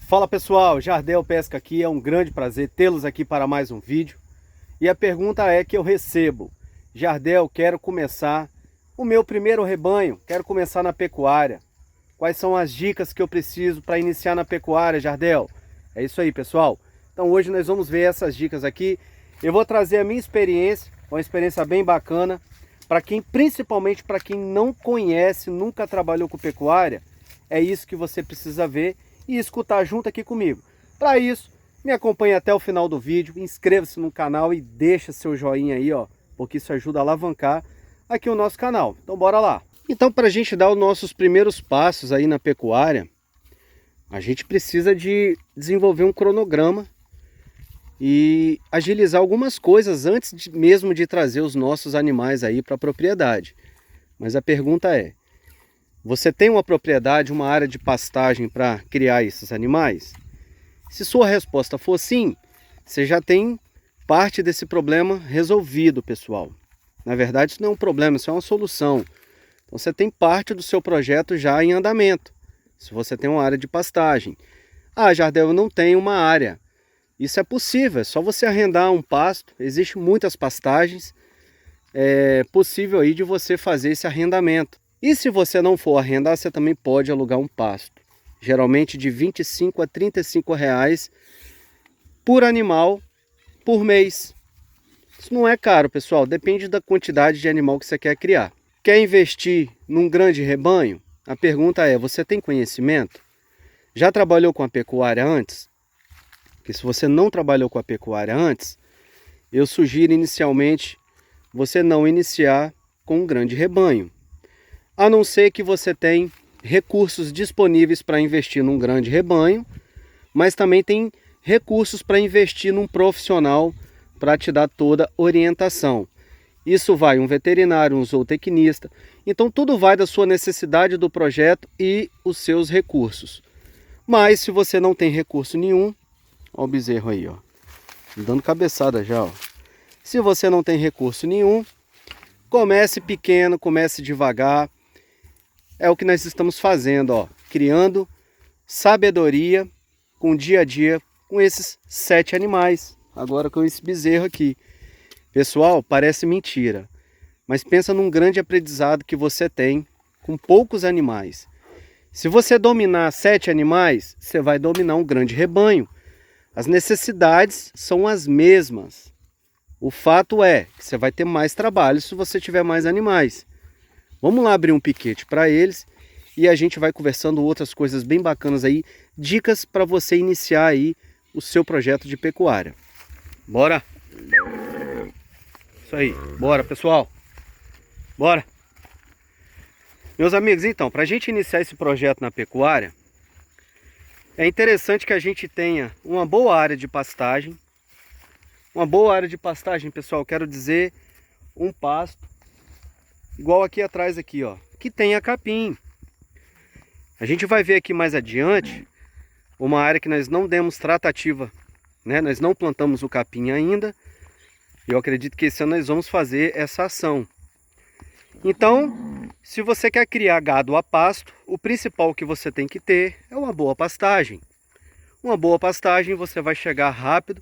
Fala pessoal, Jardel Pesca aqui, é um grande prazer tê-los aqui para mais um vídeo. E a pergunta é que eu recebo: Jardel, quero começar o meu primeiro rebanho, quero começar na pecuária. Quais são as dicas que eu preciso para iniciar na pecuária, Jardel? É isso aí, pessoal. Então hoje nós vamos ver essas dicas aqui. Eu vou trazer a minha experiência, uma experiência bem bacana, para quem, principalmente para quem não conhece, nunca trabalhou com pecuária. É isso que você precisa ver e escutar junto aqui comigo. Para isso, me acompanhe até o final do vídeo, inscreva-se no canal e deixa seu joinha aí, ó, porque isso ajuda a alavancar aqui o nosso canal. Então bora lá. Então, para a gente dar os nossos primeiros passos aí na pecuária, a gente precisa de desenvolver um cronograma e agilizar algumas coisas antes mesmo de trazer os nossos animais aí para a propriedade. Mas a pergunta é: você tem uma propriedade, uma área de pastagem para criar esses animais? Se sua resposta for sim, você já tem parte desse problema resolvido, pessoal. Na verdade, isso não é um problema, isso é uma solução. Então você tem parte do seu projeto já em andamento, se você tem uma área de pastagem. Ah, Jardel, eu não tenho uma área. Isso é possível, é só você arrendar um pasto. Existem muitas pastagens, é possível aí de você fazer esse arrendamento. E se você não for arrendar, você também pode alugar um pasto. Geralmente de 25 a 35 reais por animal por mês. Isso não é caro, pessoal, depende da quantidade de animal que você quer criar. Quer investir num grande rebanho? A pergunta é: você tem conhecimento? Já trabalhou com a pecuária antes? Porque se você não trabalhou com a pecuária antes, eu sugiro inicialmente você não iniciar com um grande rebanho. A não ser que você tenha recursos disponíveis para investir num grande rebanho, mas também tem recursos para investir num profissional para te dar toda a orientação. Isso vai um veterinário, um zootecnista. Então tudo vai da sua necessidade do projeto e os seus recursos. Mas se você não tem recurso nenhum, ó o bezerro aí, ó, dando cabeçada já, ó. Se você não tem recurso nenhum, comece pequeno, comece devagar. É o que nós estamos fazendo, ó, criando sabedoria com o dia a dia com esses 7 animais. Agora com esse bezerro aqui. Pessoal, parece mentira, mas pensa num grande aprendizado que você tem com poucos animais. Se você dominar 7 animais, você vai dominar um grande rebanho. As necessidades são as mesmas. O fato é que você vai ter mais trabalho se você tiver mais animais. Vamos lá abrir um piquete para eles e a gente vai conversando outras coisas bem bacanas aí, dicas para você iniciar aí o seu projeto de pecuária. Bora? Isso aí, bora pessoal, bora! Meus amigos, então, para a gente iniciar esse projeto na pecuária, é interessante que a gente tenha uma boa área de pastagem. Uma boa área de pastagem, pessoal, quero dizer, um pasto igual aqui atrás aqui, ó, que tenha capim. A gente vai ver aqui mais adiante uma área que nós não demos tratativa, né? Nós não plantamos o capim ainda. Eu acredito que esse ano nós vamos fazer essa ação. Então, se você quer criar gado a pasto, o principal que você tem que ter é uma boa pastagem. Uma boa pastagem, você vai chegar rápido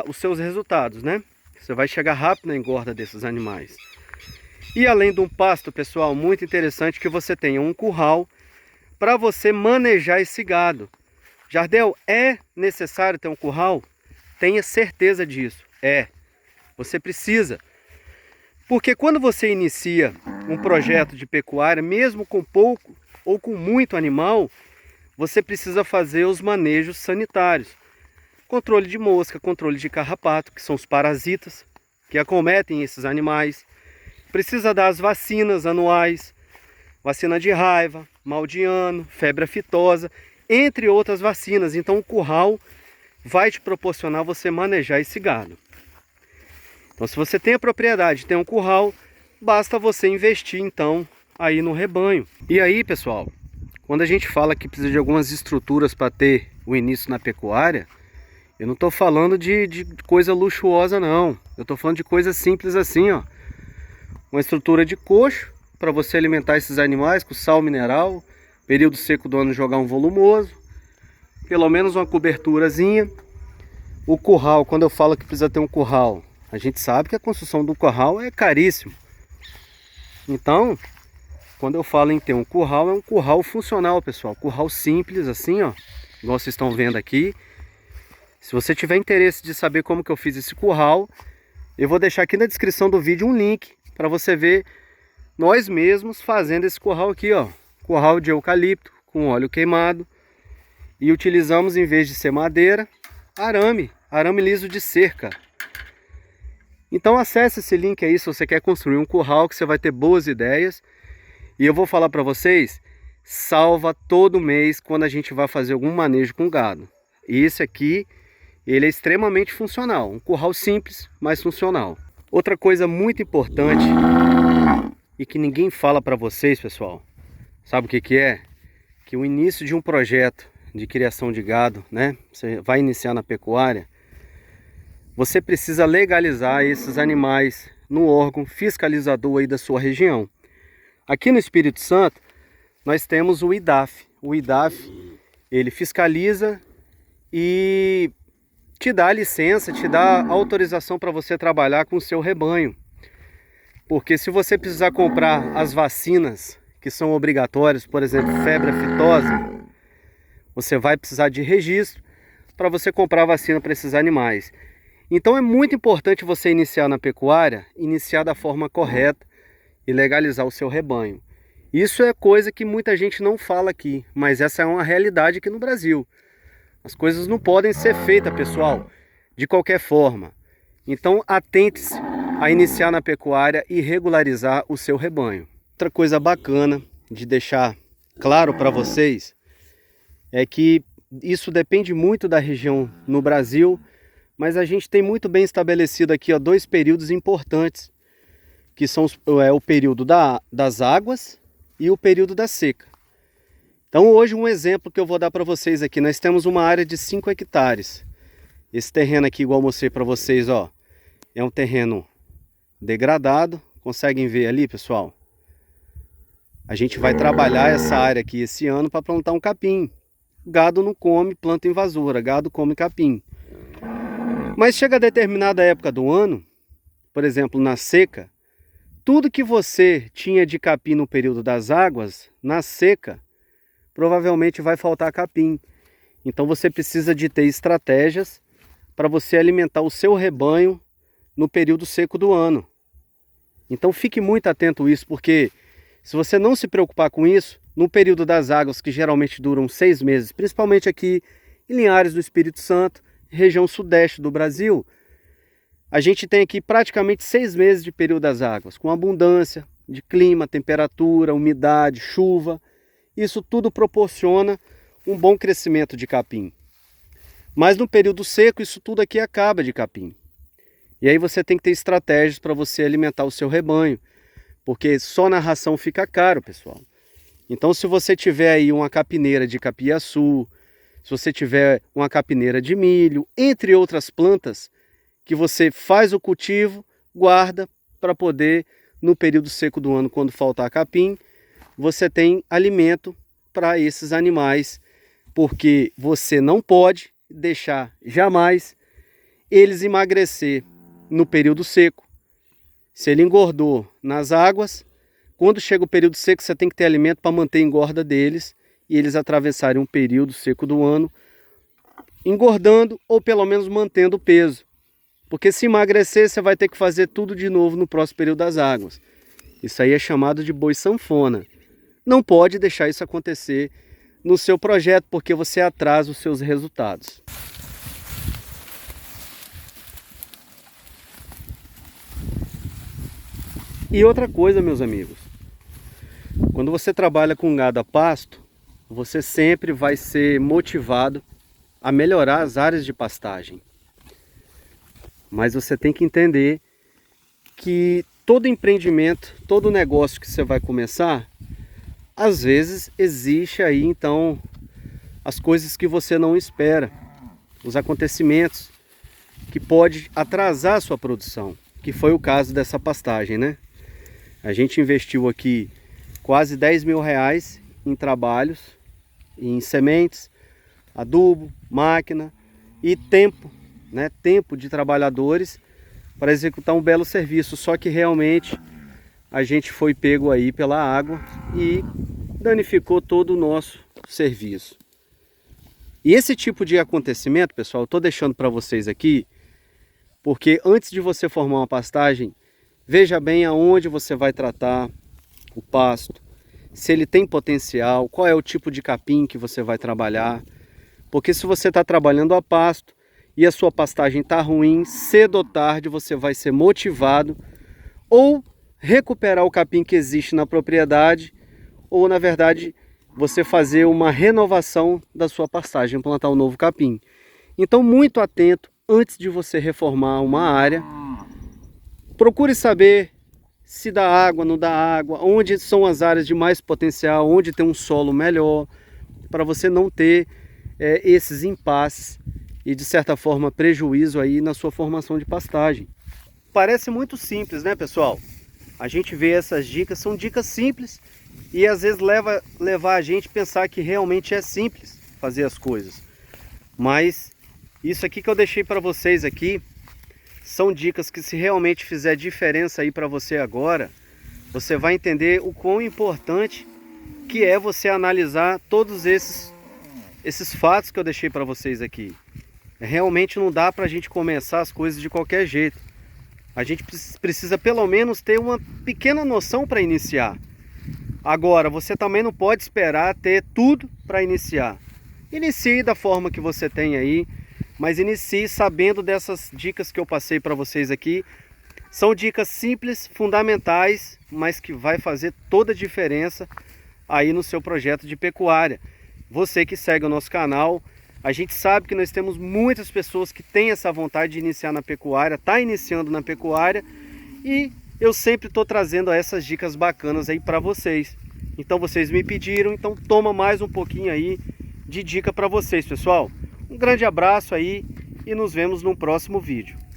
os seus resultados, né? Você vai chegar rápido na engorda desses animais. E além de um pasto, pessoal, muito interessante que você tenha um curral para você manejar esse gado. Jardel, é necessário ter um curral? Tenha certeza disso. Você precisa. Porque quando você inicia um projeto de pecuária, mesmo com pouco ou com muito animal, você precisa fazer os manejos sanitários. Controle de mosca, controle de carrapato, que são os parasitas que acometem esses animais. Precisa dar as vacinas anuais, vacina de raiva, mal de ano, febre aftosa, entre outras vacinas. Então o curral vai te proporcionar você manejar esse gado. Então se você tem a propriedade, tem um curral, basta você investir então aí no rebanho. E aí, pessoal, quando a gente fala que precisa de algumas estruturas para ter o início na pecuária, eu não estou falando de coisa luxuosa não. Eu estou falando de coisa simples assim, ó. Uma estrutura de coxo para você alimentar esses animais com sal mineral, período seco do ano jogar um volumoso, pelo menos uma coberturazinha. O curral, quando eu falo que precisa ter um curral, a gente sabe que a construção do curral é caríssimo. Então, quando eu falo em ter um curral, é um curral funcional, pessoal. Curral simples, assim, ó, igual vocês estão vendo aqui. Se você tiver interesse de saber como que eu fiz esse curral, eu vou deixar aqui na descrição do vídeo um link para você ver nós mesmos fazendo esse curral aqui, ó. Curral de eucalipto com óleo queimado. E utilizamos, em vez de ser madeira, arame liso de cerca. Então acesse esse link aí se você quer construir um curral, que você vai ter boas ideias. E eu vou falar para vocês, salva todo mês quando a gente vai fazer algum manejo com gado. E esse aqui, ele é extremamente funcional. Um curral simples, mas funcional. Outra coisa muito importante e que ninguém fala para vocês, pessoal, sabe o que que é? Que o início de um projeto de criação de gado, né? Você vai iniciar na pecuária, você precisa legalizar esses animais no órgão fiscalizador aí da sua região. Aqui no Espírito Santo, nós temos o IDAF. O IDAF, ele fiscaliza e te dá licença, te dá autorização para você trabalhar com o seu rebanho. Porque se você precisar comprar as vacinas que são obrigatórias, por exemplo, febre aftosa, você vai precisar de registro para você comprar vacina para esses animais. Então é muito importante você iniciar na pecuária, iniciar da forma correta e legalizar o seu rebanho. Isso é coisa que muita gente não fala aqui, mas essa é uma realidade aqui no Brasil. As coisas não podem ser feitas, pessoal, de qualquer forma. Então atente-se a iniciar na pecuária e regularizar o seu rebanho. Outra coisa bacana de deixar claro para vocês é que isso depende muito da região no Brasil, mas a gente tem muito bem estabelecido aqui, ó, dois períodos importantes, que são o período das águas e o período da seca. Então hoje um exemplo que eu vou dar para vocês aqui, nós temos uma área de 5 hectares. Esse terreno aqui, igual eu mostrei para vocês, ó, é um terreno degradado. Conseguem ver ali, pessoal? A gente vai trabalhar essa área aqui esse ano para plantar um capim. Gado não come planta invasora, gado come capim. Mas chega a determinada época do ano, por exemplo, na seca, tudo que você tinha de capim no período das águas, na seca, provavelmente vai faltar capim. Então você precisa de ter estratégias para você alimentar o seu rebanho no período seco do ano. Então fique muito atento a isso, porque se você não se preocupar com isso, no período das águas, que geralmente duram 6 meses, principalmente aqui em Linhares do Espírito Santo, região sudeste do Brasil, a gente tem aqui praticamente 6 meses de período das águas, com abundância de clima, temperatura, umidade, chuva. Isso tudo proporciona um bom crescimento de capim. Mas no período seco, isso tudo aqui acaba de capim. E aí você tem que ter estratégias para você alimentar o seu rebanho, porque só na ração fica caro, pessoal. Então se você tiver aí uma capineira de capiaçu, se você tiver uma capineira de milho, entre outras plantas, que você faz o cultivo, guarda para poder, no período seco do ano, quando faltar capim, você tem alimento para esses animais, porque você não pode deixar jamais eles emagrecer no período seco. Se ele engordou nas águas, quando chega o período seco, você tem que ter alimento para manter a engorda deles e eles atravessarem um período seco do ano engordando ou pelo menos mantendo o peso. Porque se emagrecer, você vai ter que fazer tudo de novo no próximo período das águas. Isso aí é chamado de boi sanfona. Não pode deixar isso acontecer no seu projeto, porque você atrasa os seus resultados. E outra coisa, meus amigos, quando você trabalha com gado a pasto, você sempre vai ser motivado a melhorar as áreas de pastagem. Mas você tem que entender que todo empreendimento, todo negócio que você vai começar, às vezes existe aí então as coisas que você não espera, os acontecimentos que pode atrasar a sua produção, que foi o caso dessa pastagem, né? A gente investiu aqui quase 10 mil reais em trabalhos, em sementes, adubo, máquina e tempo, né? Tempo de trabalhadores para executar um belo serviço. Só que realmente a gente foi pego aí pela água e danificou todo o nosso serviço. E esse tipo de acontecimento, pessoal, eu estou deixando para vocês aqui, porque antes de você formar uma pastagem, veja bem aonde você vai tratar o pasto, se ele tem potencial, qual é o tipo de capim que você vai trabalhar. Porque se você está trabalhando a pasto e a sua pastagem está ruim, cedo ou tarde você vai ser motivado ou recuperar o capim que existe na propriedade, ou na verdade você fazer uma renovação da sua pastagem, plantar um novo capim. Então muito atento antes de você reformar uma área. Procure saber se dá água, não dá água, onde são as áreas de mais potencial, onde tem um solo melhor, para você não ter esses impasses e de certa forma prejuízo aí na sua formação de pastagem. Parece muito simples, né, pessoal? A gente vê essas dicas, são dicas simples e às vezes levar a gente a pensar que realmente é simples fazer as coisas. Mas isso aqui que eu deixei para vocês aqui são dicas que, se realmente fizer diferença aí para você agora, você vai entender o quão importante que é você analisar todos esses fatos que eu deixei para vocês aqui. Realmente não dá para a gente começar as coisas de qualquer jeito. A gente precisa pelo menos ter uma pequena noção para iniciar. Agora, você também não pode esperar ter tudo para iniciar. Inicie da forma que você tem aí, mas inicie sabendo dessas dicas que eu passei para vocês aqui. São dicas simples, fundamentais, mas que vai fazer toda a diferença aí no seu projeto de pecuária. Você que segue o nosso canal, a gente sabe que nós temos muitas pessoas que têm essa vontade de iniciar na pecuária, está iniciando na pecuária, e eu sempre estou trazendo essas dicas bacanas aí para vocês. Então vocês me pediram, então toma mais um pouquinho aí de dica para vocês, pessoal. Um grande abraço aí e nos vemos no próximo vídeo.